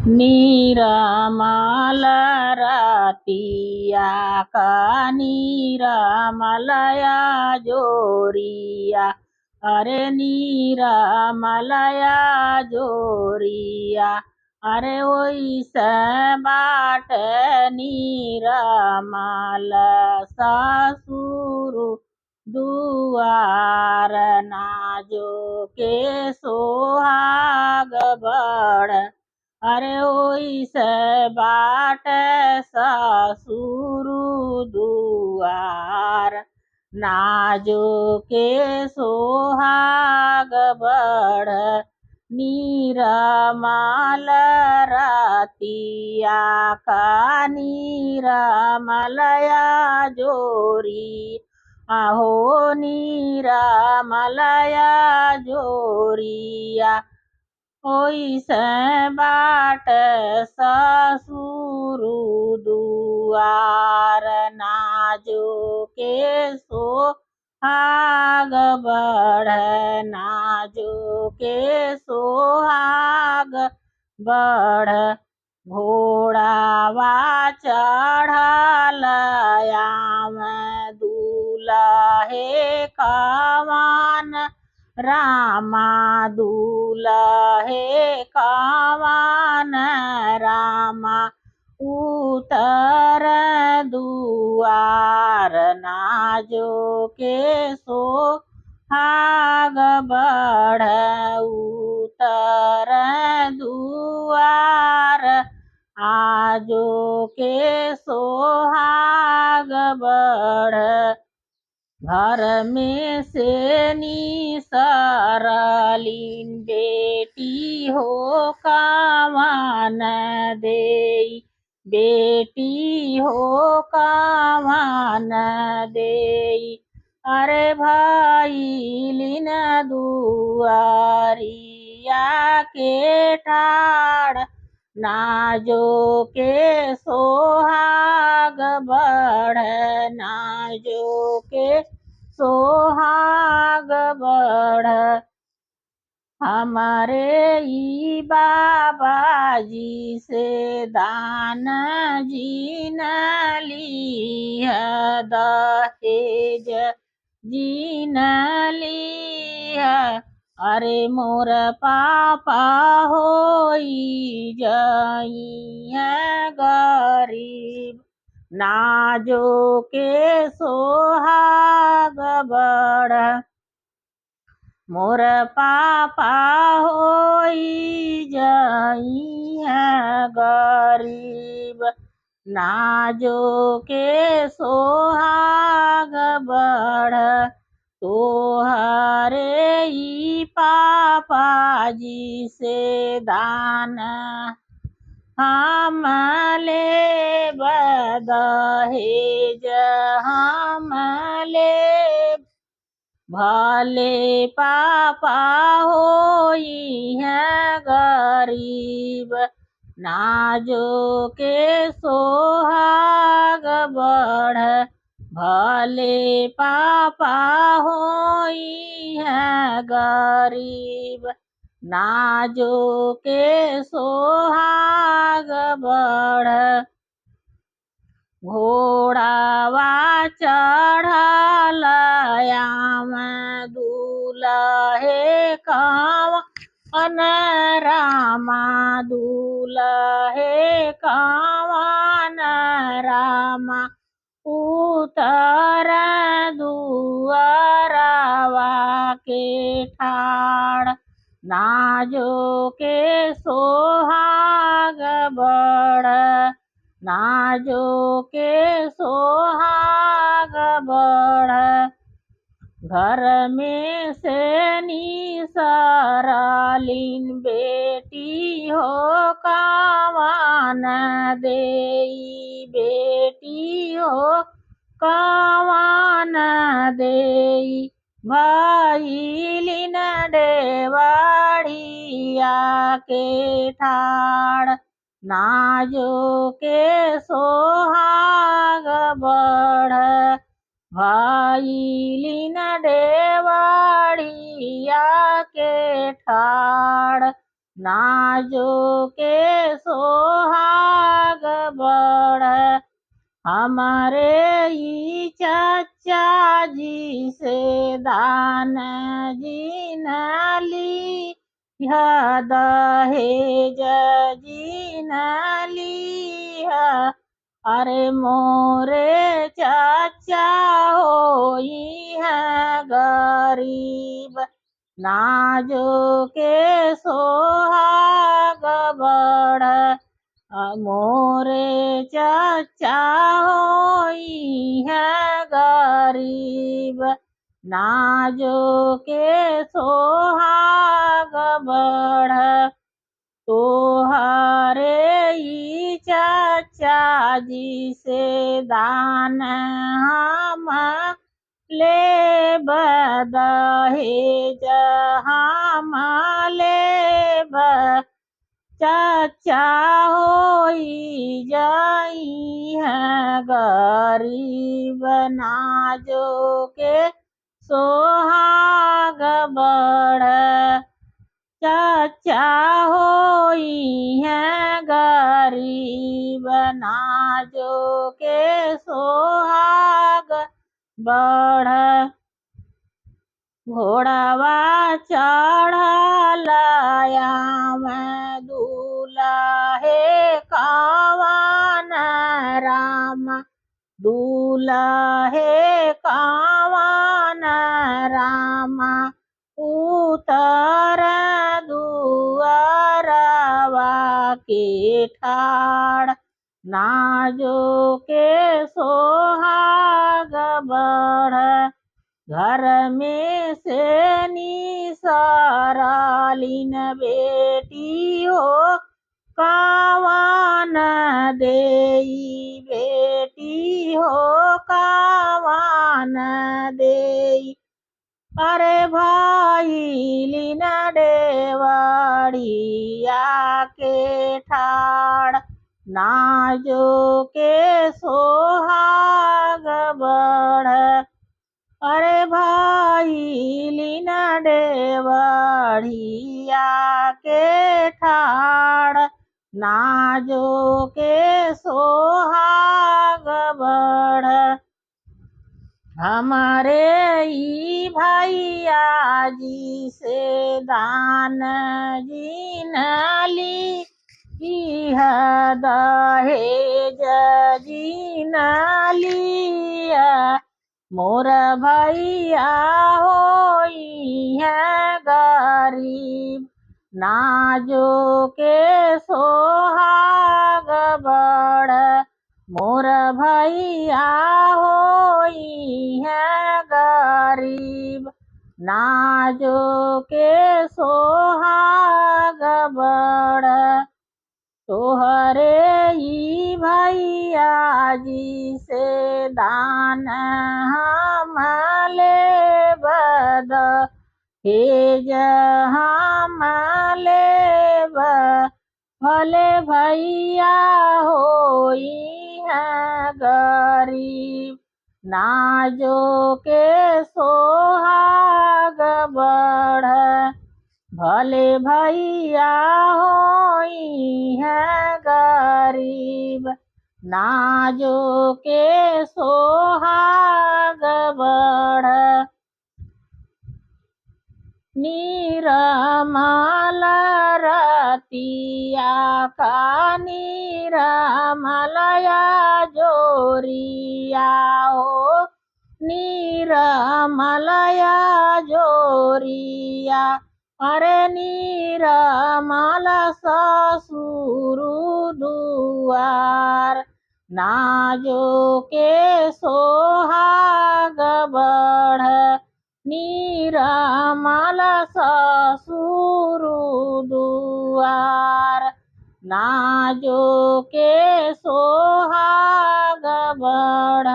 निरामल रतिया का निरामलया जोरिया। अरे निरामलया जोरिया। अरे ओइसे बाट निरामल ससुर दुआर नाजो के सोहाग बड़। अरे ओइसे बाट ससुर दुआर नाजो के सोहाग बड़। निरामल रतिया का निरामलया जोरी। आहो निरामलया जोरिया। ओइसे बाट ससुर दुआर नाजो के सोहाग बड़। नाजो के सोहाग बड़। घोड़ावा चढ़ल आम दूल्हे कवन रामा। दूल्हे कवन रामा। उतर दुआर नाजो के सोहाग बड़। उतर दुआर आजो के सोहाग बड़। घर में से निसरलीन बेटी हो कवन देई। बेटी हो कवन देई। अरे भइलिन दुआरिया के ठाड़ नाजो के सोहाग बड़। नाजो के सोहाग बड़। हमारे ई बाबाजी से दान जीन लीह दहेज जीन लीह। अरे मोर पापा होई जाइए गरीब नाजो के सोहाग बड़। मोर पापा होई जाइए गरीब नाजो के सोहाग बड़। तोहरे ई पापाजी से दान हम लेब दहेज हम लेब। भले पापा होई है गरीब नाजो के सोहाग बड़। भले पापा होई है गरीब नाजो के सोहाग बड़। घोड़ावा चढ़ल आम दूल्हे कवन रामा। दूल्हे कवन रामा। उतर दुआरवा के ठाड़ नाजो के सोहाग बड़। नाजो के सोहाग बड़। घर में से निसरलीन बेटी हो कवन देई। बेटी हो कवन देई। भइलिन डेवढ़िया के ठाड़ नाजो के सोहाग बड़। भइलिन डेवढ़िया के ठाड़ नाजो के सोहाग बड़। हमारे ई चचा जी से दान जी न ली, यह दहेज जी न ली। अरे मोरे चाचा होई है गरीब, नाजो के सोहाग बड़। मोरे चाचा होई है गरीब, नाजो के सोहाग बड़। तोहरे ई चाचा जी से दान हम लेब, दहेज हम लेब। चाचा होई जाई है गरीब, नाजो के सोहाग बड़। चाचा होई है गरीब, नाजो के सोहाग बड़। घोड़वा चढ़लया में दूल्हे कवन राम, दूल्हे कवन राम। उतर दुअरवा के ठाड़, नाजो के सोहाग बड़। घर में से निसरलिन बेटी हो, कवन देई बेटी हो, कवन देई। अरे भइलिन डेवढ़िया के ठाड़, नाजो के सोहाग बड़। अरे भइलिन डेवढ़िया के ठाड़, नाजो के सोहाग बड़। हमारे ई भैया जी से दान जी न ली, इह दहेज जी न लिया। मोर भैया होई है गरीब, नाजो के सोहाग बड़। मोर भैया होई है गरीब, नाजो के सोहाग बड़। तोहरे ई भैया जी से दान हम लेब, दहेज हम लेब। भले भैया होई है गरीब, नाजो के सोहाग बड़। भले भैया होई है गरीब, नाजो के सोहाग बड़। निरमल रतिया का निरमलया जोरिया हो, निरमलया जोरिया। अरे निरमल ससुर दुआर, नाजो के सोहाग बड़। निरमल ससुर दुआर, नाजो के सोहाग बड़।